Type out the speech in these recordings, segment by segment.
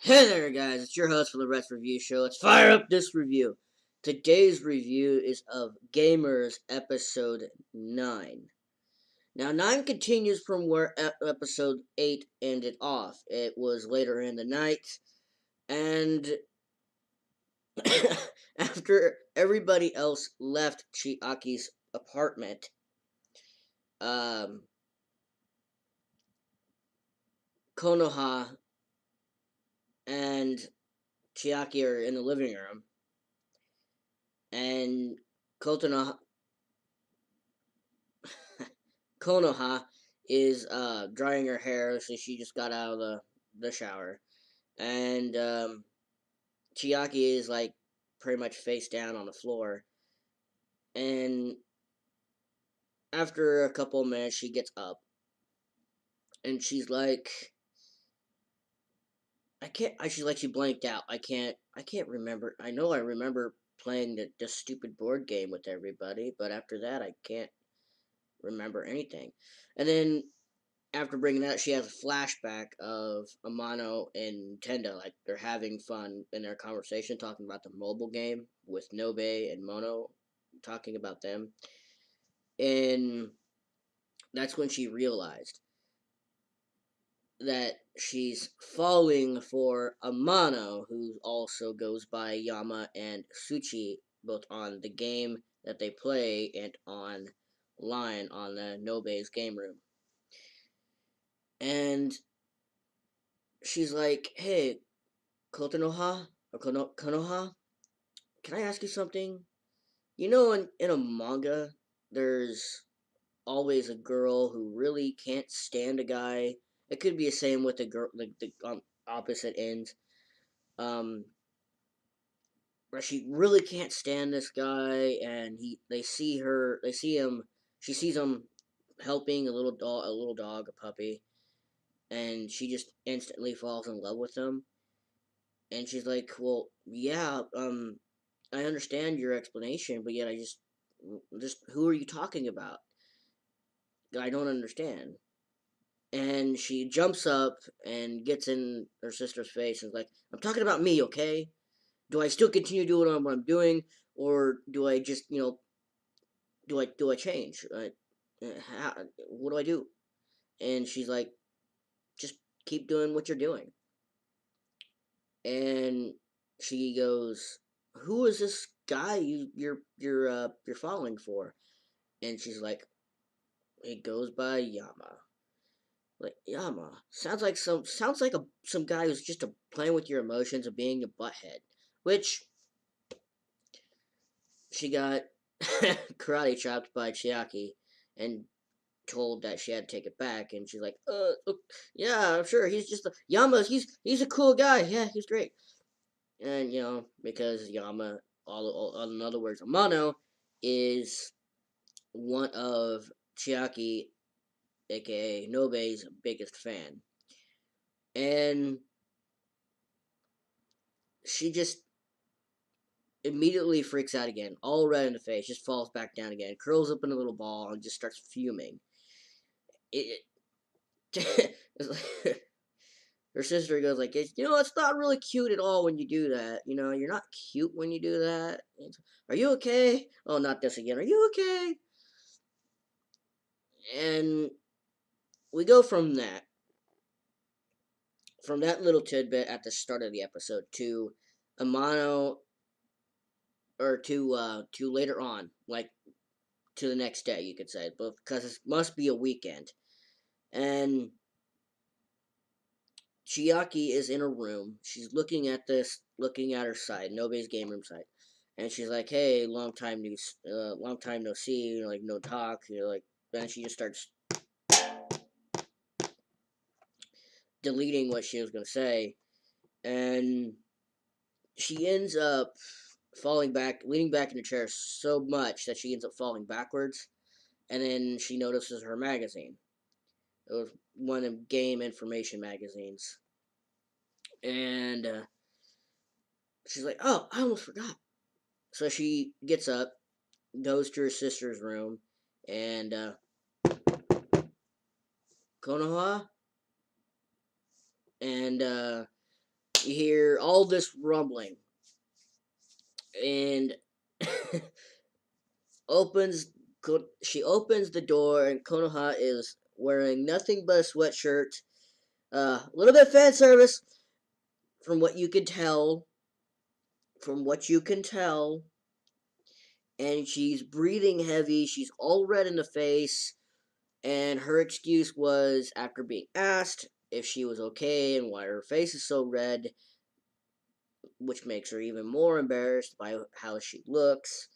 Hey there, guys, it's your host for the Rest Review Show. Let's fire up this review. Today's review is of Gamers Episode 9. Now, 9 continues from where Episode 8 ended off. It was later in the night, and after everybody else left Chiaki's apartment, um, Konoha and Chiaki are in the living room, and Konoha Konoha is drying her hair, so she just got out of the shower. And Chiaki is like pretty much face down on the floor. And after a couple of minutes, she gets up and she's like, I can't. She's like, she blanked out. I can't remember. I know I remember playing the stupid board game with everybody, but after that, I can't remember anything. And then after bringing that, she has a flashback of Amano and Tenda, like they're having fun in their conversation, talking about the mobile game with Nobe and Mono, talking about them, and that's when she realized that she's falling for Amano, who also goes by Yama and Suchi, both on the game that they play and online on the Nobe's game room. And she's like, "Hey, Konoha or Konoha, can I ask you something? You know, in a manga, there's always a girl who really can't stand a guy. It could be the same with the girl, like the opposite ends. Um, where she really can't stand this guy, and they see him, she sees him helping a little dog, a puppy, and she just instantly falls in love with him. And she's like, well, yeah, I understand your explanation, but yet just who are you talking about? I don't understand. And she jumps up and gets in her sister's face and is like, I'm talking about me, okay? Do I still continue doing what I'm doing, or do I just, do I change? What do I do? And she's like, just keep doing what you're doing. And she goes, who is this guy you're falling for? And she's like, it goes by Yama. Like Yama sounds like some guy who's just playing with your emotions and being a butthead. Which she got karate chopped by Chiaki and told that she had to take it back, and she's like, yeah, I'm sure he's just Yama. He's a cool guy. Yeah, he's great. And because Yama, in other words, Amano is one of Chiaki, aka Nobe's biggest fan. And she just immediately freaks out again, all red in the face, just falls back down again, curls up in a little ball, and just starts fuming. Her sister goes like, it's not really cute at all when you do that. You're not cute when you do that. Are you okay? Oh, not this again. Are you okay? And we go from that little tidbit at the start of the episode to Amano, or to later on, like to the next day, you could say, but because it must be a weekend. And Chiaki is in a room. She's looking at her site, Nobe's game room site, and she's like, "Hey, long time no see, like no talk." Like then she just starts deleting what she was gonna say, and she ends up leaning back in the chair so much that she ends up falling backwards, and then she notices her magazine. It was one of game information magazines, and she's like, "Oh, I almost forgot." So she gets up, goes to her sister's room, and Konoha, and you hear all this rumbling, and opens she opens the door, and Konoha is wearing nothing but a sweatshirt. A little bit of fan service, from what you can tell. From what you can tell, and she's breathing heavy. She's all red in the face, and her excuse was, after being asked if she was okay and why her face is so red, which makes her even more embarrassed by how she looks.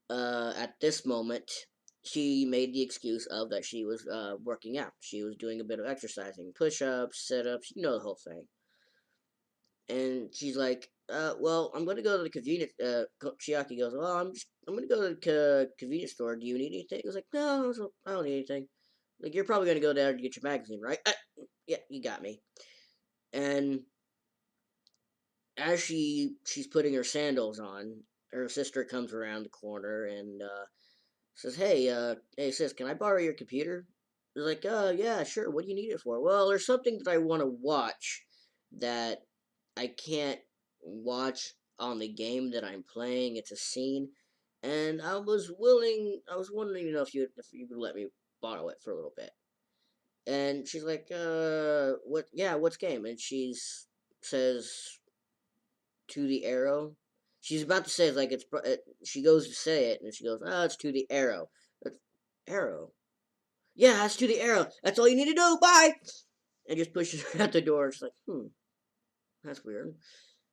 At this moment, she made the excuse of that she was working out. She was doing a bit of exercising, push-ups, sit-ups, you know the whole thing. And she's like, well, I'm going to go to the convenience, Chiaki goes, well, I'm going to go to the convenience store. Do you need anything? He was like, no, I don't need anything. Like, you're probably going to go there to get your magazine, right? Yeah, you got me. And as she's putting her sandals on, her sister comes around the corner and says, hey sis, can I borrow your computer? She's like, yeah, sure. What do you need it for? Well, there's something that I want to watch that I can't watch on the game that I'm playing. It's a scene, and I was wondering, if you could let me borrow it for a little bit. And she's like, what? Yeah, what's game? And says, to the arrow. She's about to say it's like she goes to say it, and she goes, "Oh, it's to the arrow." It's, arrow. Yeah, it's to the arrow. That's all you need to do. Bye. And just pushes her out the door. She's like, that's weird.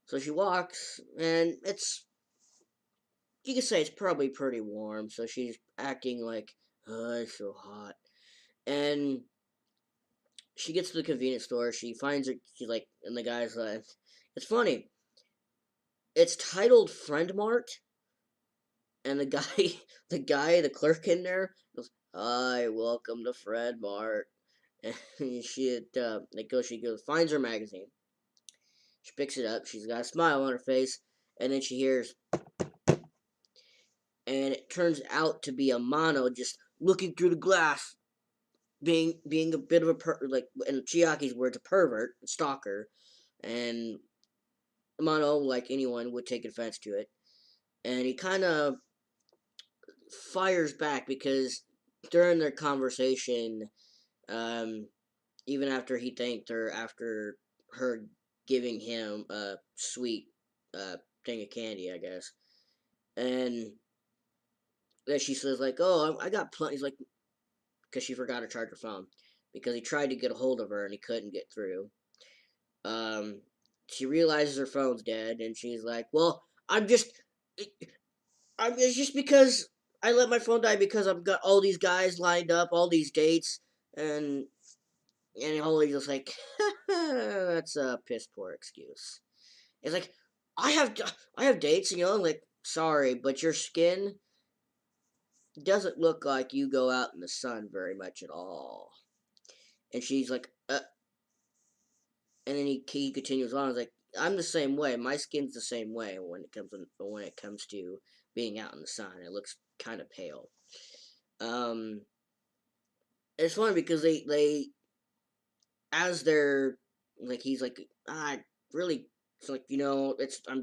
So she walks, and you could say it's probably pretty warm. So she's acting like, oh, it's so hot. And she gets to the convenience store. She finds her. She's like, and the guy's like, it's funny. It's titled Friend Mart, and the clerk in there goes, "Hi, welcome to Friend Mart." And she goes, finds her magazine. She picks it up. She's got a smile on her face, and then she hears, and it turns out to be Amano just looking through the glass, being a bit of like in Chiaki's words, a pervert, a stalker, and Amano, like anyone, would take offense to it, and he kind of fires back because during their conversation, um, even after he thanked her, after her giving him a sweet thing of candy, I guess, and then she says like, "Oh, I got plenty." He's like, because she forgot to charge her phone because he tried to get a hold of her and he couldn't get through. Um, she realizes her phone's dead, and she's like, "Well, it's just because I let my phone die because I've got all these guys lined up, all these dates, and Holly's just like, that's a piss poor excuse. It's like, I have I have dates, like, sorry, but your skin doesn't look like you go out in the sun very much at all." And she's like, and then he continues on. He's like, I'm the same way. My skin's the same way when it comes to being out in the sun. It looks kind of pale. Um, it's funny because they as they're like, he's like, really, it's like, it's uh,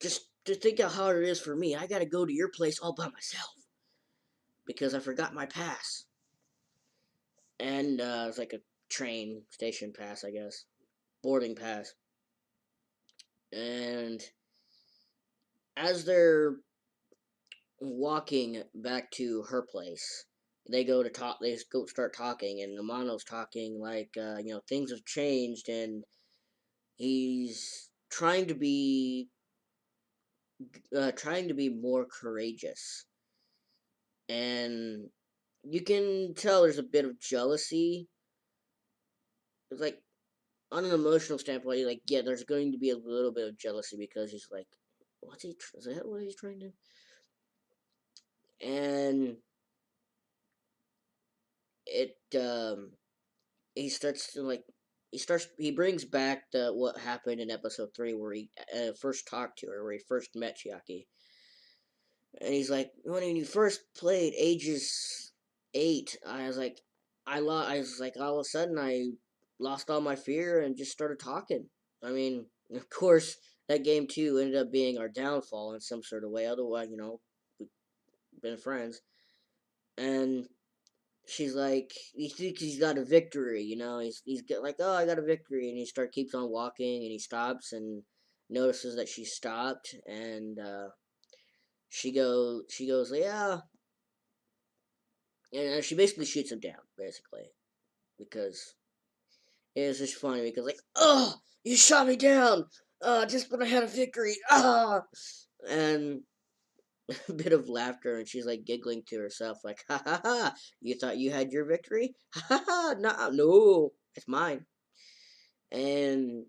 just to think how hard it is for me. I gotta go to your place all by myself because I forgot my pass, and it's like a train station pass, I guess, boarding pass. And as they're walking back to her place, they go to talk. They go start talking, and Amano's talking like, things have changed, and he's trying to be more courageous, and you can tell there's a bit of jealousy. It's like, on an emotional standpoint, like, yeah, there's going to be a little bit of jealousy because he's like, is that what he's trying to? And it he starts to like he brings back the what happened in episode 3 where he first talked to her, where he first met Chiaki, and he's like, when you first played ages 8, I was like, I was like, all of a sudden lost all my fear and just started talking. I mean, of course, that game too ended up being our downfall in some sort of way. Otherwise, we've been friends. And she's like, he thinks he's got a victory. He's like, oh, I got a victory, and he keeps on walking, and he stops and notices that she stopped, and she goes, yeah, and she basically shoots him down, basically, because it was just funny because like, oh, you shot me down, just when I had a victory, and a bit of laughter, and she's like giggling to herself, like, ha ha ha, you thought you had your victory, ha ha ha, no, it's mine. And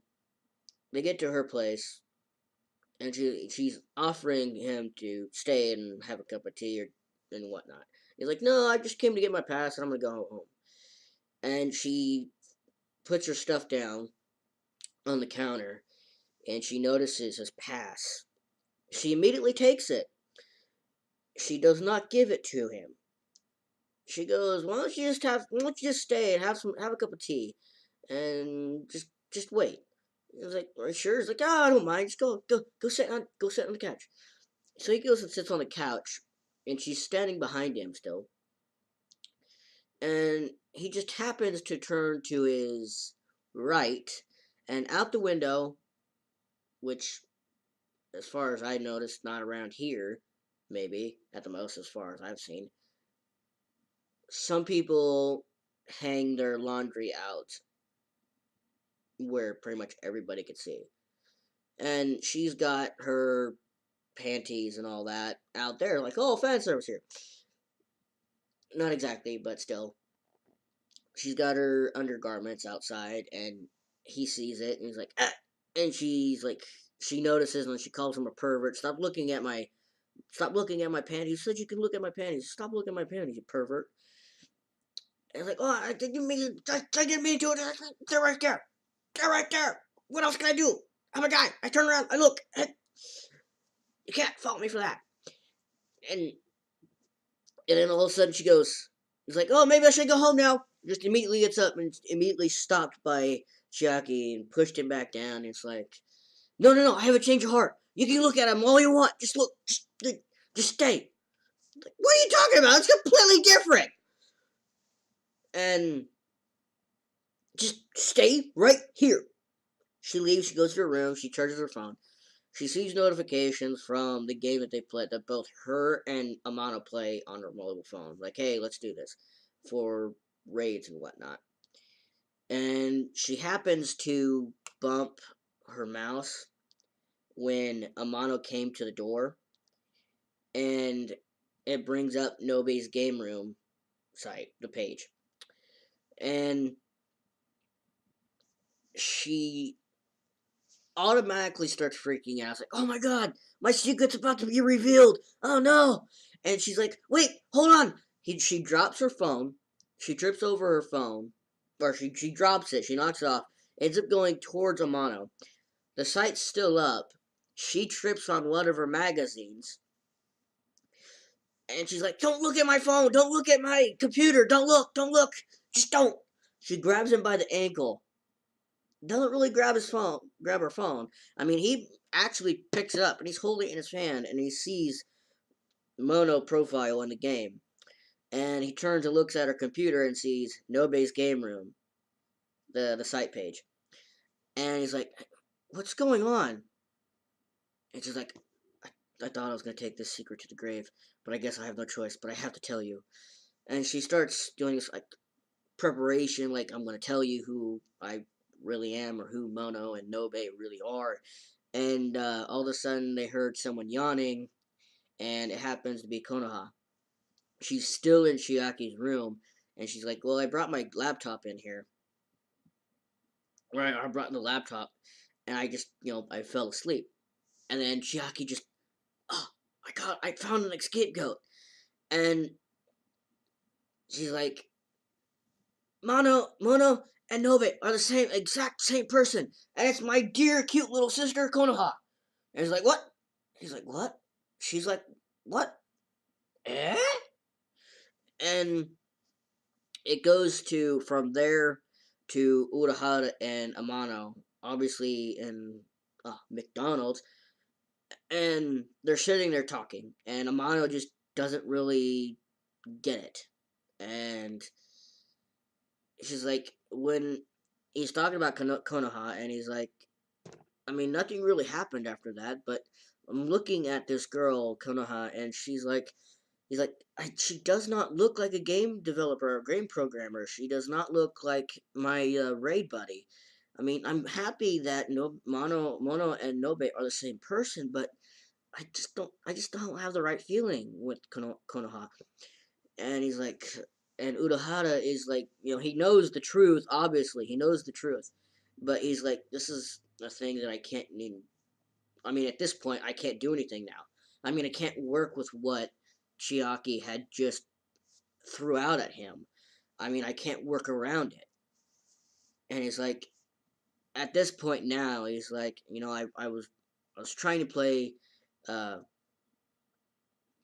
they get to her place, and she's offering him to stay and have a cup of tea and whatnot. He's like, no, I just came to get my pass, and I'm gonna go home. And she puts her stuff down on the counter, and she notices his pass. She immediately takes it. She does not give it to him. She goes, why don't you just stay and have a cup of tea and just wait. He was like, are you sure? He's like, oh, I don't mind. Just go sit on the couch. So he goes and sits on the couch, and she's standing behind him still. And he just happens to turn to his right, and out the window, which, as far as I noticed, not around here, maybe, at the most, as far as I've seen, some people hang their laundry out where pretty much everybody could see. And she's got her panties and all that out there, like, oh, fan service here. Not exactly, but still. She's got her undergarments outside, and he sees it, and he's like, ah! And she's like, she notices, and she calls him a pervert. Stop looking at my panties. You said you can look at my panties. Stop looking at my panties, you pervert. And it's like, oh, I didn't mean to do it. They're right there. They're right there. What else can I do? I'm a guy. I turn around. I look. You can't fault me for that. And then all of a sudden she goes, he's like, oh, maybe I should go home now. Just immediately gets up and immediately stopped by Jackie and pushed him back down. And it's like, no, I have a change of heart. You can look at him all you want. Just look. Just stay. Like, what are you talking about? It's completely different. And just stay right here. She leaves. She goes to her room. She charges her phone. She sees notifications from the game that they play, that both her and Amano play on her mobile phone. Like, hey, let's do this for raids and whatnot. And she happens to bump her mouse when Amano came to the door, and it brings up Nobe's game room site, the page. And she automatically starts freaking out. It's like, oh my god, my secret's about to be revealed. Oh no. And she's like, wait, hold on. She drops her phone. She trips over her phone. Or she drops it. She knocks it off. Ends up going towards Amano. The site's still up. She trips on one of her magazines. And she's like, don't look at my phone. Don't look at my computer. Don't look. Just don't. She grabs him by the ankle. Doesn't really grab her phone. I mean, he actually picks it up and he's holding it in his hand, and he sees Mono profile in the game. And he turns and looks at her computer and sees Nobe's game room, the site page. And he's like, what's going on? And she's like, I thought I was going to take this secret to the grave, but I guess I have no choice, but I have to tell you. And she starts doing this like preparation, like, I'm going to tell you who I really am, or who Mono and Nobe really are. And all of a sudden they heard someone yawning, and it happens to be Konoha. She's still in Chiaki's room, and she's like, well, I brought my laptop in here. Right, I brought the laptop, and I just, I fell asleep. And then Chiaki just, oh, I found an scapegoat. And she's like, Mono, and Nobe are the exact same person, and it's my dear, cute little sister, Konoha. And he's like, what? He's like, what? She's like, what? Eh? And it goes to, from there, to Urahara and Amano, obviously in McDonald's, and they're sitting there talking, and Amano just doesn't really get it, and she's like, when he's talking about Konoha, and he's like, I mean, nothing really happened after that, but I'm looking at this girl, Konoha, and she's like, he's like, she does not look like a game developer or game programmer. She does not look like my raid buddy. I mean, I'm happy that Mono and Nobe are the same person, but I just don't have the right feeling with Konoha. And he's like, and Urahara is like, he knows the truth. Obviously, he knows the truth, but he's like, this is a thing that I can't even. I mean, at this point, I can't do anything now. I mean, I can't work with what Chiaki had just threw out at him. I mean, I can't work around it. And he's like, at this point now, he's like, I was trying to play uh,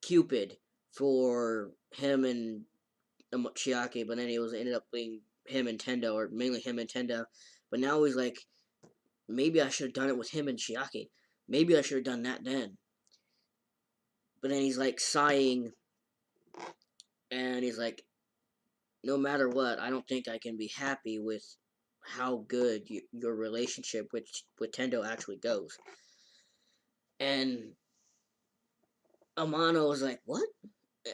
Cupid for him and Chiaki, but then ended up being him and Tendo, or mainly him and Tendo. But now he's like, maybe I should have done it with him and Chiaki. Maybe I should have done that then. But then he's like sighing, and he's like, no matter what, I don't think I can be happy with how good your relationship with Tendo actually goes. And Amano was like, what?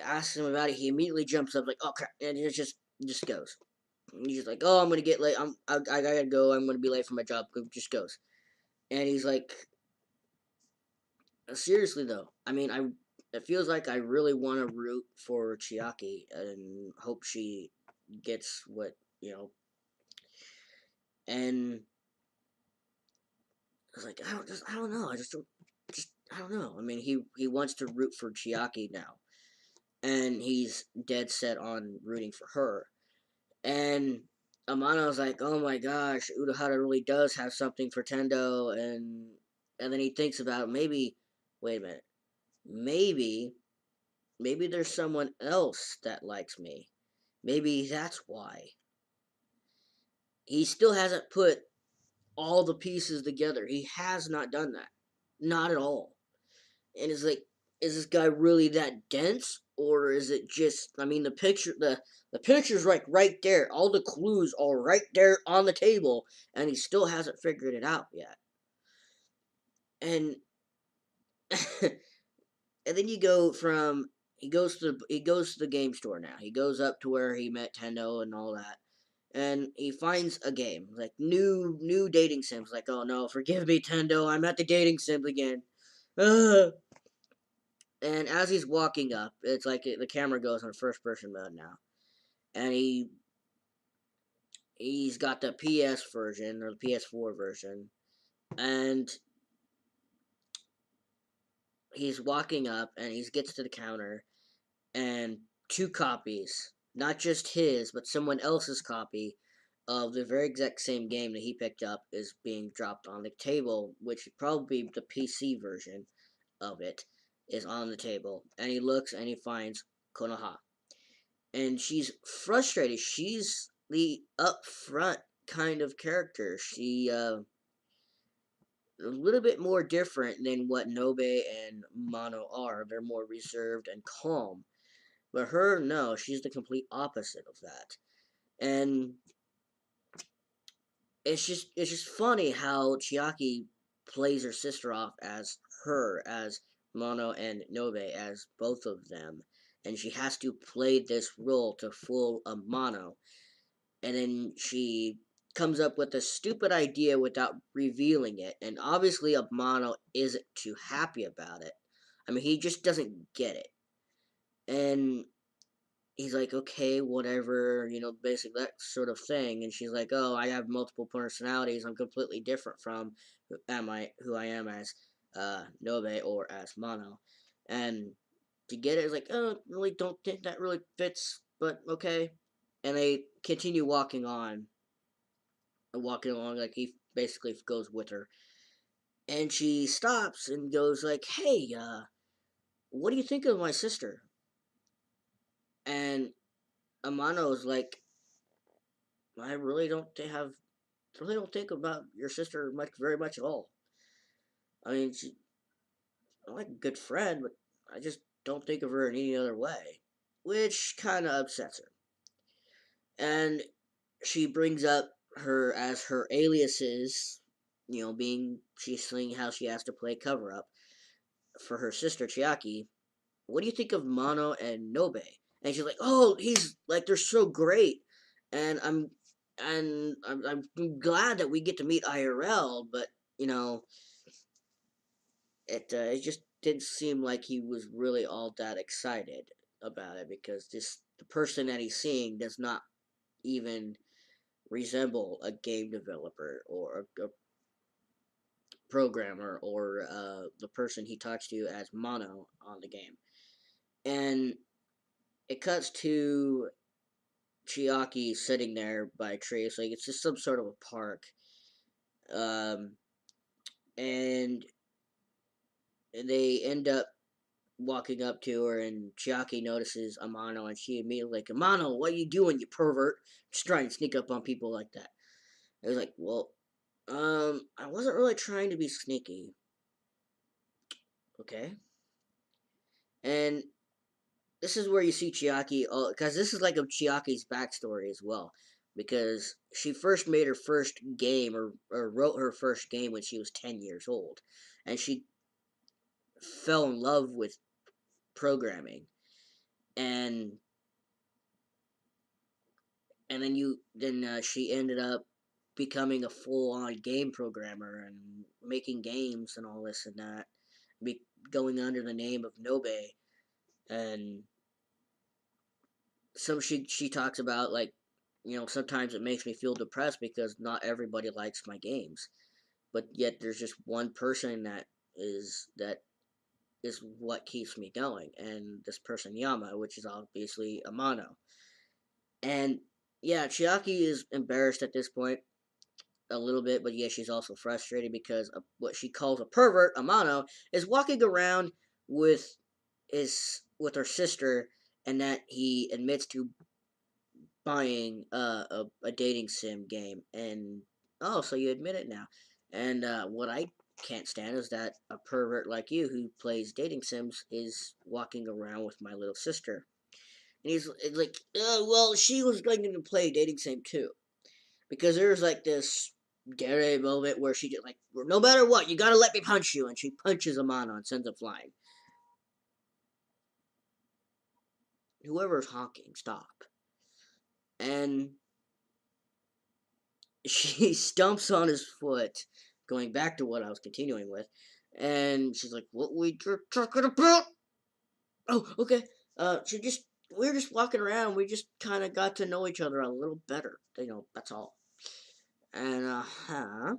Asks him about it. He immediately jumps up like, oh crap, and it just goes. He's just like, oh, I'm gonna get late. I gotta go. I'm gonna be late for my job. Just goes. And he's like, seriously though, I mean, it feels like I really want to root for Chiaki and hope she gets what And I was like, I don't know. I don't know. I mean, he wants to root for Chiaki now, and he's dead set on rooting for her. And Amano's like, oh my gosh, Urahara really does have something for Tendo, and then he thinks about maybe, wait a minute, maybe maybe there's someone else that likes me. Maybe that's why. He still hasn't put all the pieces together. He has not done that. Not at all. And it's like, is this guy really that dense, or is it just? I mean, the picture's right there. All the clues are right there on the table, and he still hasn't figured it out yet. And and then you go from he goes to the game store now. He goes up to where he met Tendo and all that, and he finds a game like new dating sims. Like, oh no, forgive me, Tendo, I'm at the dating sims again. Ugh. And as he's walking up, it's like the camera goes on first person mode now, and he's got the PS version or the PS4 version, and he's walking up and he gets to the counter, and two copies, not just his but someone else's copy of the very exact same game that he picked up is being dropped on the table, which would probably be the PC version of it is on the table, and he looks and he finds Konoha. And she's frustrated. She's the upfront kind of character. She a little bit more different than what Nobe and Mono are. They're more reserved and calm. But her, no, she's the complete opposite of that. And it's just funny how Chiaki plays her sister off as her, as Mono and Nobe, as both of them. And she has to play this role to fool a Mono, and then she comes up with a stupid idea without revealing it, and obviously Amano isn't too happy about it. I mean, he just doesn't get it, and he's like, okay, whatever, basically that sort of thing. And she's like, oh, I have multiple personalities. I'm completely different from who I am as Nobe or as Mono, and to get it is like, oh, really don't think that really fits, but okay. And they continue walking along, like he basically goes with her, and she stops and goes like, hey, what do you think of my sister? And Amano's like, I really don't think about your sister very much at all. I mean, she's like a good friend, but I just don't think of her in any other way, which kind of upsets her. And she brings up her as her aliases, being she's saying how she has to play cover up for her sister Chiaki. What do you think of Mano and Nobe? And she's like, oh, he's like they're so great, and I'm glad that we get to meet IRL, but you know it just didn't seem like he was really all that excited about it because just the person that he's seeing does not even resemble a game developer or a programmer or the person he talks to as Mono on the game. And it cuts to Chiaki sitting there by a tree. It's like it's just some sort of a park. Um, and they end up walking up to her, and Chiaki notices Amano, and she immediately like, Amano, what are you doing, you pervert? Just trying to sneak up on people like that. I was like, well, I wasn't really trying to be sneaky. Okay. And this is where you see Chiaki, because this is like a Chiaki's backstory as well. Because she first made her first game, or wrote her first game when she was 10 years old. And she fell in love with programming. And then she ended up becoming a full-on game programmer and making games and all this and that, be going under the name of Nobe. And she talks about like, sometimes it makes me feel depressed because not everybody likes my games, but yet there's just one person that is what keeps me going, and this person Yama, which is obviously Amano. And yeah, Chiaki is embarrassed at this point a little bit, but yeah, she's also frustrated because what she calls a pervert, Amano, is walking around with with her sister, and that he admits to buying a dating sim game. And oh, so you admit it now. And what I can't stand is that a pervert like you who plays dating sims is walking around with my little sister. And he's like, well, she was going to play dating sim too, because there's like this dare moment where she just like, no matter what, you gotta let me punch you, and she punches him on and sends him flying. Whoever's honking, stop. And she stumps on his foot, going back to what I was continuing with, and she's like, "What we talking about?" Oh, okay. We were just walking around. We just kind of got to know each other a little better. That's all. And and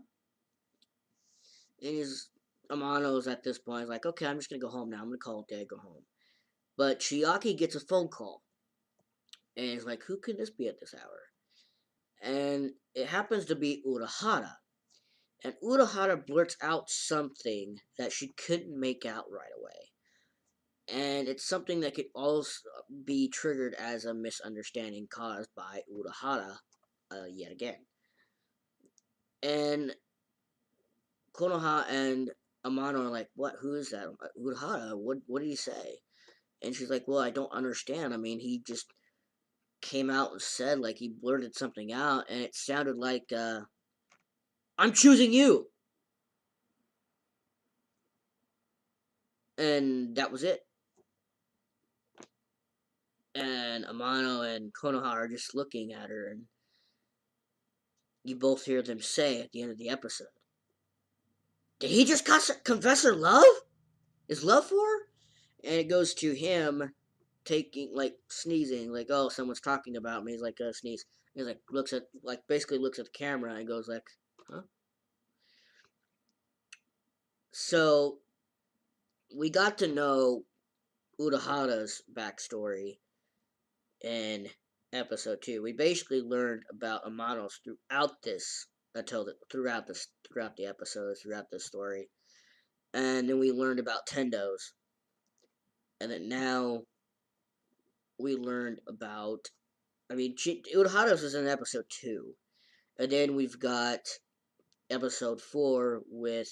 he's Amano's at this point. He's like, "Okay, I'm just gonna go home now. I'm gonna call it day, go home." But Chiaki gets a phone call, and he's like, "Who can this be at this hour?" And it happens to be Urahara. And Urahara blurts out something that she couldn't make out right away. And it's something that could also be triggered as a misunderstanding caused by Urahara yet again. And Konoha and Amano are like, what? Who is that? Urahara? What did he say? And she's like, well, I don't understand. I mean, he just came out and said, like, he blurted something out, and it sounded like, I'm choosing you! And that was it. And Amano and Konoha are just looking at her, and you both hear them say at the end of the episode, did he just confess her love? His love for her? And it goes to him taking, like, sneezing, like, oh, someone's talking about me. He's like, sneeze. He's like, basically looks at the camera and goes like, huh? So, we got to know Urahara's backstory in episode 2. We basically learned about Amanos throughout the episodes, throughout the story. And then we learned about Tendo's. And then now we learned about I mean, Uruhara's is in episode 2. And then we've got episode 4 with,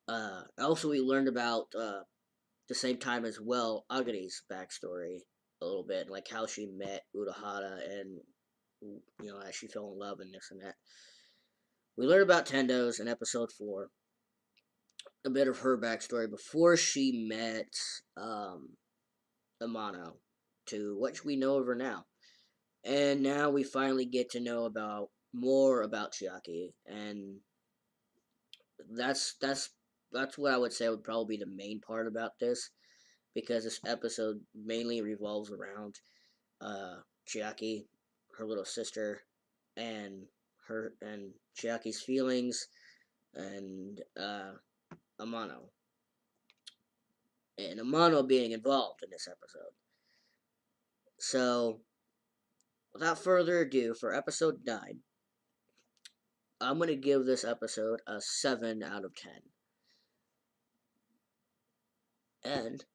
also we learned about, the same time as well, Agari's backstory a little bit, like how she met Urahara and, as she fell in love and this and that. We learned about Tendo's in episode 4, a bit of her backstory before she met, Amano, to what we know of her now. And now we finally get to know about more about Chiaki, and that's what I would say would probably be the main part about this, because this episode mainly revolves around Chiaki, her little sister, and Chiaki's feelings, and Amano, and Amano being involved in this episode. So, without further ado, for episode 9, I'm going to give this episode a 7 out of 10. And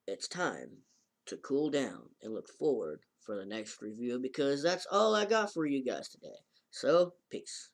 it's time to cool down and look forward for the next review, because that's all I got for you guys today. So, peace.